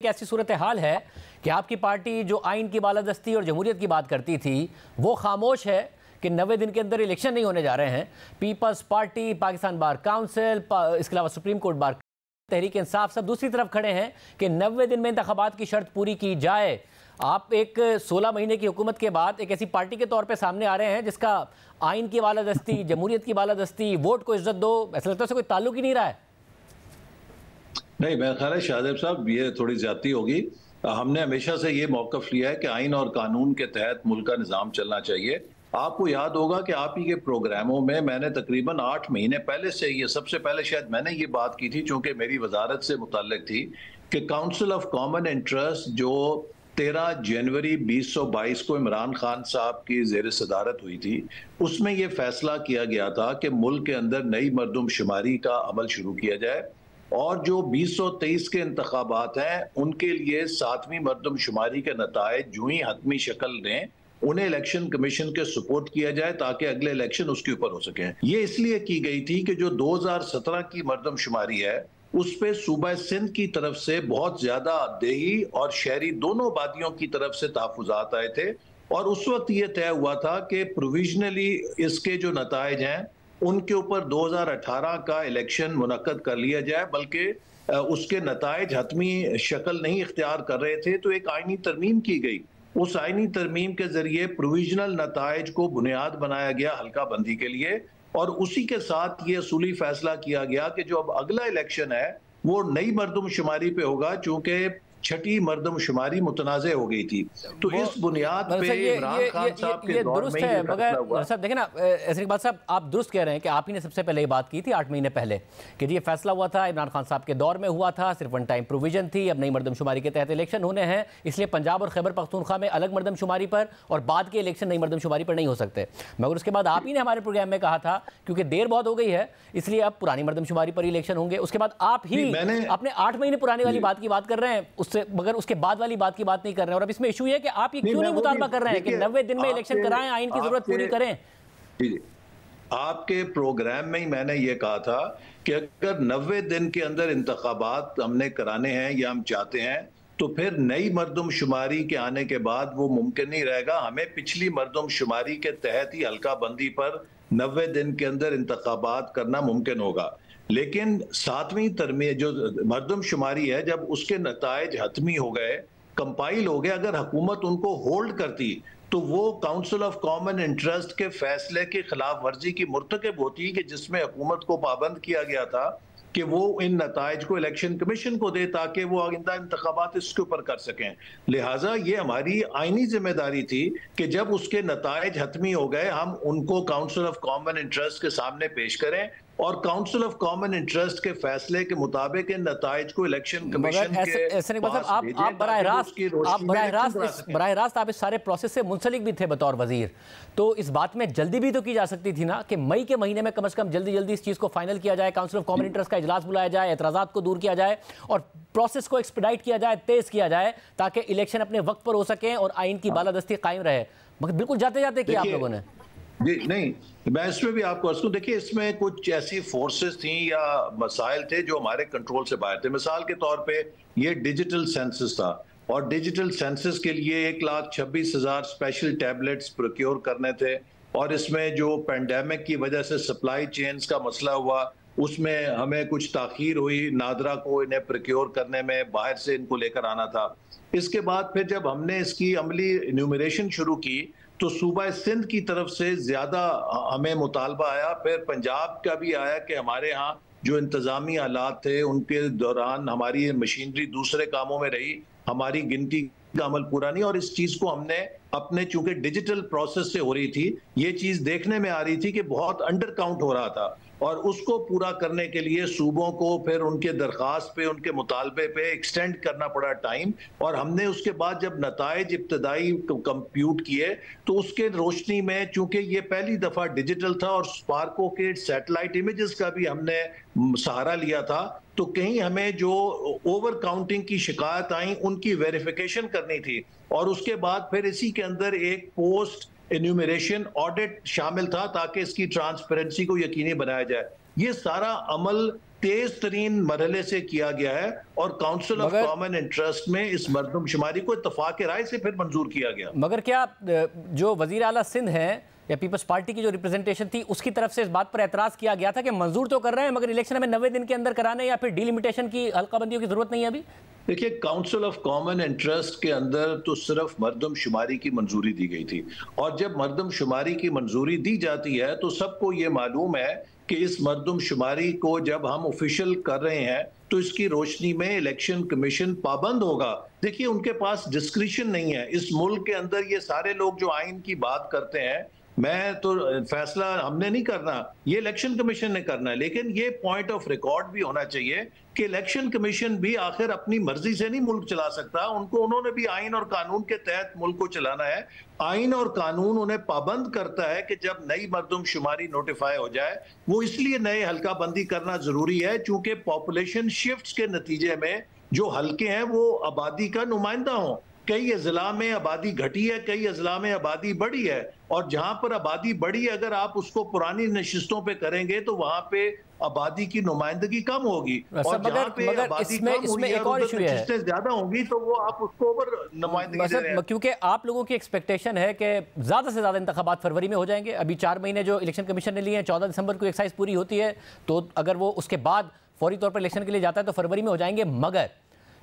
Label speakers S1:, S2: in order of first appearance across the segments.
S1: ऐसी सूरत हाल है कि आपकी पार्टी जो आइन की बालादस्ती और जमहूरियत की बात करती थी वो खामोश है कि 90 दिन के अंदर इलेक्शन नहीं होने जा रहे हैं। Peoples party, Pakistan bar council, इसके अलावा supreme court bar, Tehreek Insaf सब दूसरी तरफ खड़े हैं कि 90 दिन में इंतखाबात की शर्त पूरी की जाए। आप एक 16 महीने की हुकूमत के बाद एक ऐसी पार्टी के तौर पे सामने आ रहे हैं जिसका आइन की बालादस्ती, जमहूरियत की बालादस्ती, वोट को इज्जत दो, ऐसा लगता है कोई ताल्लुक ही नहीं रहा है।
S2: नहीं, मेरा ख्याल है शाहजेब साहब ये थोड़ी ज्यादती होगी। हमने हमेशा से ये मौकफ लिया है कि आइन और कानून के तहत मुल्क का निज़ाम चलना चाहिए। आपको याद होगा कि आप ही के प्रोग्रामों में मैंने तकरीबन 8 महीने पहले से, ये सबसे पहले शायद मैंने ये बात की थी चूंकि मेरी वजारत से मुताल्लिक थी, कि काउंसिल ऑफ कॉमन इंटरेस्ट जो 13 जनवरी 2022 को इमरान खान साहब की ज़ेर सदारत हुई थी, उसमें यह फैसला किया गया था कि मुल्क के अंदर नई मरदमशुमारी का अमल शुरू किया जाए और जो 2023 के इंतखाबात हैं उनके लिए 7वीं मरदमशुमारी के नताइज जो ही हतमी शक्ल लें उन्हें इलेक्शन कमीशन के सुपुर्द किया जाए ताकि अगले इलेक्शन उसके ऊपर हो सके। ये इसलिए की गई थी कि जो 2017 की मरदमशुमारी है उस पे सूबा सिंध की तरफ से बहुत ज्यादा देही और शहरी दोनों आबादियों की तरफ से तहफुजात आए थे और उस वक्त ये तय हुआ था कि प्रोविजनली इसके जो नताइज हैं उनके ऊपर 2018 का इलेक्शन मुनक्कद कर लिया जाए, बल्कि उसके नताइज हतमी शक्ल नहीं इख्तियार कर रहे थे तो एक आईनी तरमीम की गई। उस आईनी तरमीम के जरिए प्रोविजनल नताइज को बुनियाद बनाया गया हल्का बंदी के लिए और उसी के साथ ये असूली फैसला किया गया कि जो अब अगला इलेक्शन है वो नई मरदमशुमारी पे होगा चूंकि छठी मरदमशुमारी मुतनाज़ हो गई थी। तो इस बुनियाद पे इमरान खान साहब के दौर में
S1: है। मगर साहब देखें ना, ऐसे इकबाल साहब आप दुरुस्त कह रहे हैं कि आप ही ने सबसे पहले ये बात की थी 8 महीने पहले कि ये फैसला हुआ था, इमरान खान साहब के दौर में हुआ था, सिर्फ वन टाइम प्रोविजन थी, अब नई मरदमशुमारी के तहत इलेक्शन होने हैं, इसलिए पंजाब और खैबर पख्तूनख्वा में अलग मरदमशुमारी पर और बाद के इलेक्शन नई मरदमशुमारी पर नहीं हो सकते। मगर उसके बाद आप ही ने हमारे प्रोग्राम में कहा था क्योंकि देर बहुत हो गई है इसलिए अब पुरानी मरदमशुमारी पर इलेक्शन होंगे। उसके बाद आप ही अपने 8 महीने पुरानी वाली बात की बात कर रहे हैं उससे, मगर उसके बाद वाली बात की बात नहीं कर रहे हैं। और अब इसमें इशू है कि आप ये क्यों नहीं मुतालबा कर रहे हैं कि 90 दिन में इलेक्शन कराएं, आइन की जरूरत पूरी करें।
S2: आपके प्रोग्राम में ही मैंने ये कहा था कि अगर 90 दिन के अंदर इंतखाबात हमने कराने हैं या हम चाहते हैं तो फिर नई मरदमशुमारी के आने के बाद वो मुमकिन नहीं रहेगा। हमें पिछली मरदमशुमारी के तहत ही हल्का बंदी पर 90 दिन के अंदर इंतखाबात करना मुमकिन होगा। लेकिन 7वीं तरमीम जो मरदमशुमारी है जब उसके नताइज हतमी हो गए, कंपाइल हो गए, अगर हुकूमत उनको होल्ड करती तो वो काउंसिल ऑफ कॉमन इंटरेस्ट के फैसले की खिलाफ वर्जी की मुर्तकब होती कि जिसमें हुकूमत को पाबंद किया गया था कि वो इन नताइज को इलेक्शन कमीशन को दे ताकि वो आइंदा इंतखाबात इसके ऊपर कर सकें। लिहाजा ये हमारी आईनी जिम्मेदारी थी कि जब उसके नताइज हतमी हो गए हम उनको काउंसिल ऑफ कॉमन इंटरेस्ट के सामने पेश करें और काउंसिल ऑफ कॉमन इंटरेस्ट के फैसले के मुताबिक इन नताइज को इलेक्शन कमीशन के पास
S1: आप बराह रास्त आप इस सारे प्रोसेस से मुंसलिक भी थे बतौर वजीर, तो इस बात में जल्दी भी तो की जा सकती थी ना कि मई के महीने में कम से कम जल्दी इस चीज़ को फाइनल किया जाए, काउंसिल ऑफ कॉमन इंटरेस्ट का इजलास बुलाया जाए, एतराज़ात को दूर किया जाए और प्रोसेस को एक्सपेडाइट किया जाए, तेज किया जाए ताकि इलेक्शन अपने वक्त पर हो सके और आइन की बालादस्ती कायम रहे। मगर बिल्कुल जाते जाते किया आप लोगों ने।
S2: जी नहीं, मैं इसमें भी आपको अर्ज करूं, देखिए इसमें कुछ ऐसी फोर्सेस थी या मसाइल थे जो हमारे कंट्रोल से बाहर थे। मिसाल के तौर पे ये डिजिटल सेंसस था और डिजिटल सेंसस के लिए 1,26,000 स्पेशल टैबलेट्स प्रोक्योर करने थे और इसमें जो पेंडेमिक की वजह से सप्लाई चेन्स का मसला हुआ उसमें हमें कुछ ताखीर हुई, नादरा को इन्हें प्रोक्योर करने में बाहर से इनको लेकर आना था। इसके बाद फिर जब हमने इसकी अमली इन्यूमरेशन शुरू की तो सूबा सिंध की तरफ से ज्यादा हमें मुतालबा आया, फिर पंजाब का भी आया कि हमारे यहाँ जो इंतजामी हालात थे उनके दौरान हमारी मशीनरी दूसरे कामों में रही, हमारी गिनती का अमल पूरा नहीं और इस चीज को हमने अपने चूंकि डिजिटल प्रोसेस से हो रही थी ये चीज देखने में आ रही थी कि बहुत अंडर काउंट हो रहा था और उसको पूरा करने के लिए सूबों को फिर उनके दरख्वास्त पे, उनके मुतालबे पे एक्सटेंड करना पड़ा टाइम और हमने उसके बाद जब नताइज इब्तदाई कंप्यूट किए तो उसके रोशनी में चूंकि ये पहली दफा डिजिटल था और स्पार्को के सैटेलाइट इमेजेस का भी हमने सहारा लिया था तो कहीं हमें जो ओवर काउंटिंग की शिकायत आई उनकी वेरिफिकेशन करनी थी और उसके बाद फिर इसी के अंदर एक पोस्ट एन्यूमरेशन ऑडिट शामिल था ताकि इसकी ट्रांसपेरेंसी को यकीनी बनाया जाए। ये सारा अमल तेज तरीन मरहले से किया गया है और काउंसिल ऑफ कॉमन इंटरेस्ट में इस मरदमशुमारी को इत्तफाक राय से फिर मंजूर किया गया।
S1: मगर क्या जो वजीर आला सिंध है या पीपल्स पार्टी की जो रिप्रेजेंटेशन थी उसकी तरफ से इस बात पर एतराज किया गया था कि मंजूर तो कर रहे हैं मगर इलेक्शन हमें 90 दिन के अंदर कराने या फिर डिलिमिटेशन की हल्काबंदियों की जरूरत नहीं है अभी?
S2: देखिए, काउंसिल ऑफ कॉमन इंटरेस्ट के अंदर तो सिर्फ मरदमशुमारी की मंजूरी दी गई थी और जब मरदमशुमारी की मंजूरी दी जाती है तो सबको ये मालूम है कि इस मरदमशुमारी को जब हम ऑफिशियल कर रहे हैं तो इसकी रोशनी में इलेक्शन कमीशन पाबंद होगा। देखिए, उनके पास डिस्क्रिशन नहीं है। इस मुल्क के अंदर ये सारे लोग जो आइन की बात करते हैं, मैं तो फैसला हमने नहीं करना, ये इलेक्शन कमीशन ने करना है, लेकिन ये पॉइंट ऑफ रिकॉर्ड भी होना चाहिए कि इलेक्शन कमीशन भी आखिर अपनी मर्जी से नहीं मुल्क चला सकता। उन्होंने भी आइन और कानून के तहत मुल्क को चलाना है। आइन और कानून उन्हें पाबंद करता है कि जब नई मरदमशुमारी नोटिफाई हो जाए, वो इसलिए नए हल्का बंदी करना जरूरी है चूंकि पॉपुलेशन शिफ्ट्स के नतीजे में जो हल्के हैं वो आबादी का नुमाइंदा हो। कई अजला में आबादी घटी है, कई अजला में आबादी बढ़ी है और जहां पर आबादी बढ़ी है अगर आप उसको पुरानी नशिस्तों पे करेंगे तो वहां पे आबादी की नुमाइंदगी कम होगी और जहां पे आबादी कम हुई है और नशिस्तें ज्यादा होंगी तो वो आप उसको ओवर नुमाइंदगी दे रहे हैं।
S1: क्योंकि आप लोगों की एक्सपेक्टेशन है कि ज्यादा से ज्यादा इंतखाबात फरवरी में हो जाएंगे। अभी 4 महीने जो इलेक्शन कमीशन ने लिए हैं, 14 दिसंबर को एक्साइज पूरी होती है, तो अगर वो उसके बाद फौरी तौर पर इलेक्शन के लिए जाता है तो फरवरी में हो जाएंगे। मगर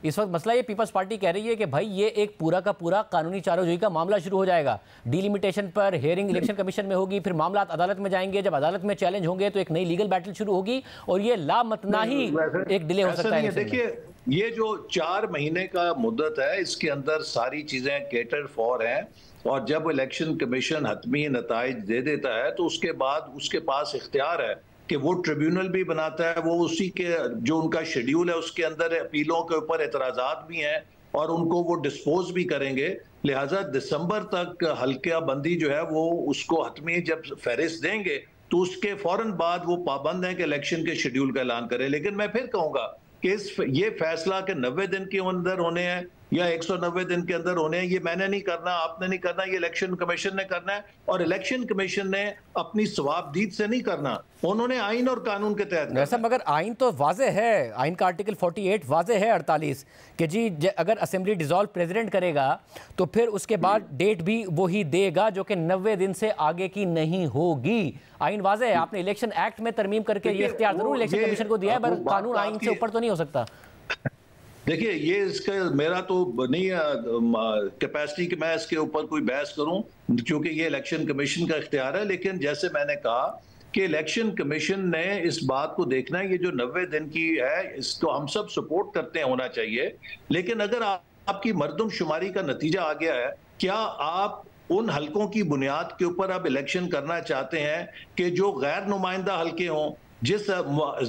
S1: इस वक्त मसला ये पीपल्स पार्टी कह रही है कि भाई ये एक पूरा का पूरा कानूनी चारोजोई का मामला शुरू हो जाएगा। डिलिमिटेशन पर हियरिंग इलेक्शन कमीशन में होगी, फिर मामला अदालत में जाएंगे, जब अदालत में चैलेंज होंगे तो एक नई लीगल बैटल शुरू होगी और ये लामतनाही एक डिले हो सकता है।
S2: देखिए, ये जो 4 महीने का मुद्दत है इसके अंदर सारी चीजें केटर फॉर हैं और जब इलेक्शन कमीशन हतमी नताइज दे देता है तो उसके बाद उसके पास इख्तियार है कि वो ट्रिब्यूनल भी बनाता है, वो उसी के जो उनका शेड्यूल है उसके अंदर अपीलों के ऊपर एतराज़ात भी हैं और उनको वो डिस्पोज भी करेंगे। लिहाजा दिसंबर तक हल्का बंदी जो है वो उसको हतमी जब फहरिस्त देंगे तो उसके फौरन बाद वो पाबंद है कि इलेक्शन के शेड्यूल का ऐलान करें। लेकिन मैं फिर कहूँगा कि ये फैसला के 90 दिन के अंदर होने हैं या 190 दिन के अंदर होने हैं, ये मैंने नहीं करना, आपने नहीं करना, ये इलेक्शन कमीशन ने करना है और इलेक्शन कमीशन ने अपनी सवाबदीद से नहीं करना, उन्होंने आइन और कानून के तहत करना।
S1: मगर आइन तो वाजे है, आइन का आर्टिकल 48 वाजे है 48 कि जी अगर असेंबली डिसॉल्व प्रेसिडेंट करेगा तो फिर उसके बाद डेट भी वही देगा जो कि 90 दिन से आगे की नहीं होगी। आइन वाजे है, आपने इलेक्शन एक्ट में तरमीम करके ये इख्तियार जरूर इलेक्शन कमीशन को दिया है, पर कानून आइन से ऊपर तो नहीं हो सकता।
S2: देखिए, ये इसका मेरा तो नहीं कैपेसिटी कि मैं इसके ऊपर कोई बहस करूं क्योंकि ये इलेक्शन कमीशन का इख्तियार है। लेकिन जैसे मैंने कहा कि इलेक्शन कमीशन ने इस बात को देखना है, ये जो 90 दिन की है इसको हम सब सपोर्ट करते हैं, होना चाहिए। लेकिन अगर आपकी मरदमशुमारी का नतीजा आ गया है, क्या आप उन हलकों की बुनियाद के ऊपर अब इलेक्शन करना चाहते हैं कि जो गैर नुमाइंदा हल्के हों, जिस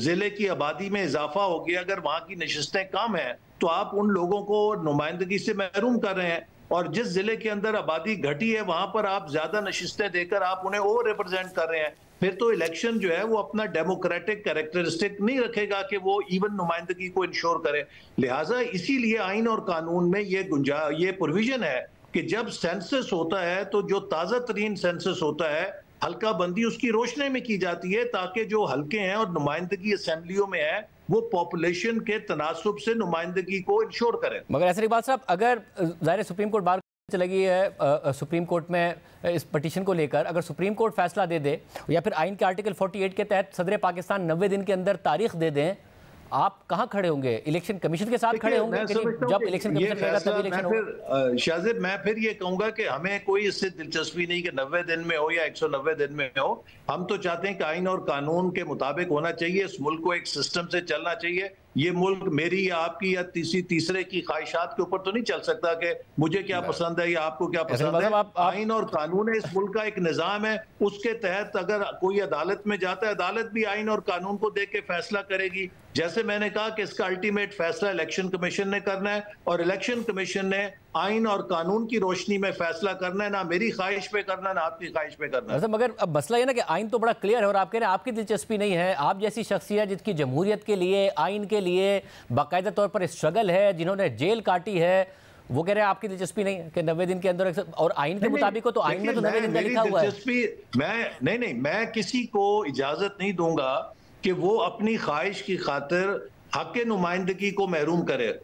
S2: जिले की आबादी में इजाफा हो गया, अगर वहां की नशिस्तें कम हैं तो आप उन लोगों को नुमाइंदगी से महरूम कर रहे हैं और जिस जिले के अंदर आबादी घटी है वहां पर आप ज्यादा नशिस्तें देकर आप उन्हें ओवर रिप्रेजेंट कर रहे हैं। फिर तो इलेक्शन जो है वो अपना डेमोक्रेटिक कैरेक्टरिस्टिक नहीं रखेगा कि वो इवन नुमाइंदगी को इंश्योर करे। लिहाजा इसीलिए आइन और कानून में ये प्रोविजन है कि जब सेंसस होता है तो जो ताज़ा तरीन सेंसस होता है हल्का बंदी उसकी रोशनी में की जाती है ताकि जो हल्के हैं और नुमाइंदगी असेंबलियों में है वो पॉपुलेशन के तनासुब से नुमाइंदगी को इंश्योर करें।
S1: मगर ऐसे इकबाल साहब, अगर ज़ाहिर सुप्रीम कोर्ट बार चलेगी है सुप्रीम कोर्ट में इस पटिशन को लेकर, अगर सुप्रीम कोर्ट फैसला दे दे या फिर आइन के आर्टिकल 48 के तहत सदर पाकिस्तान 90 दिन के अंदर तारीख दे दें, आप कहां खड़े होंगे? इलेक्शन कमीशन के साथ खड़े होंगे कि जब इलेक्शन कमीशन कहेगा तब इलेक्शन होगा?
S2: शाजिब, मैं फिर ये कहूंगा कि हमें कोई इससे दिलचस्पी नहीं कि 90 दिन में हो या 190 दिन में हो। हम तो चाहते हैं कि आइन और कानून के मुताबिक होना चाहिए। इस मुल्क को एक सिस्टम से चलना चाहिए। ये मुल्क मेरी या आपकी या तीसरे की ख्वाहिशात के ऊपर तो नहीं चल सकता कि मुझे क्या पसंद है या आपको क्या पसंद है। आइन और कानून है, इस मुल्क का एक निज़ाम है, उसके तहत अगर कोई अदालत में जाता है अदालत भी आइन और कानून को देख के फैसला करेगी। जैसे मैंने कहा कि इसका अल्टीमेट फैसला इलेक्शन कमीशन ने करना है और इलेक्शन कमीशन ने आइन और कानून की रोशनी में फैसला करना है, ना मेरी ख्वाहिश पे करना है ना आपकी ख्वाहिश पे करना है।
S1: मगर अब मसला ये ना कि आइन तो बड़ा क्लियर है और आप कह रहे हैं आपकी दिलचस्पी नहीं है। आप जैसी शख्सियत जिसकी जमहूरियत के लिए, आइन के लिए बाकायदा तौर पर स्ट्रगल है, जिन्होंने जेल काटी है, वो कह रहे हैं आपकी दिलचस्पी नहीं है कि 90 दिन के अंदर, और आइन के मुताबिक हो तो आइन में तो 90 दिन का लिखा हुआ है।
S2: मैं किसी को इजाजत नहीं दूंगा कि वो अपनी ख्वाहिश की खातिर हक नुमाइंदगी को महरूम करे।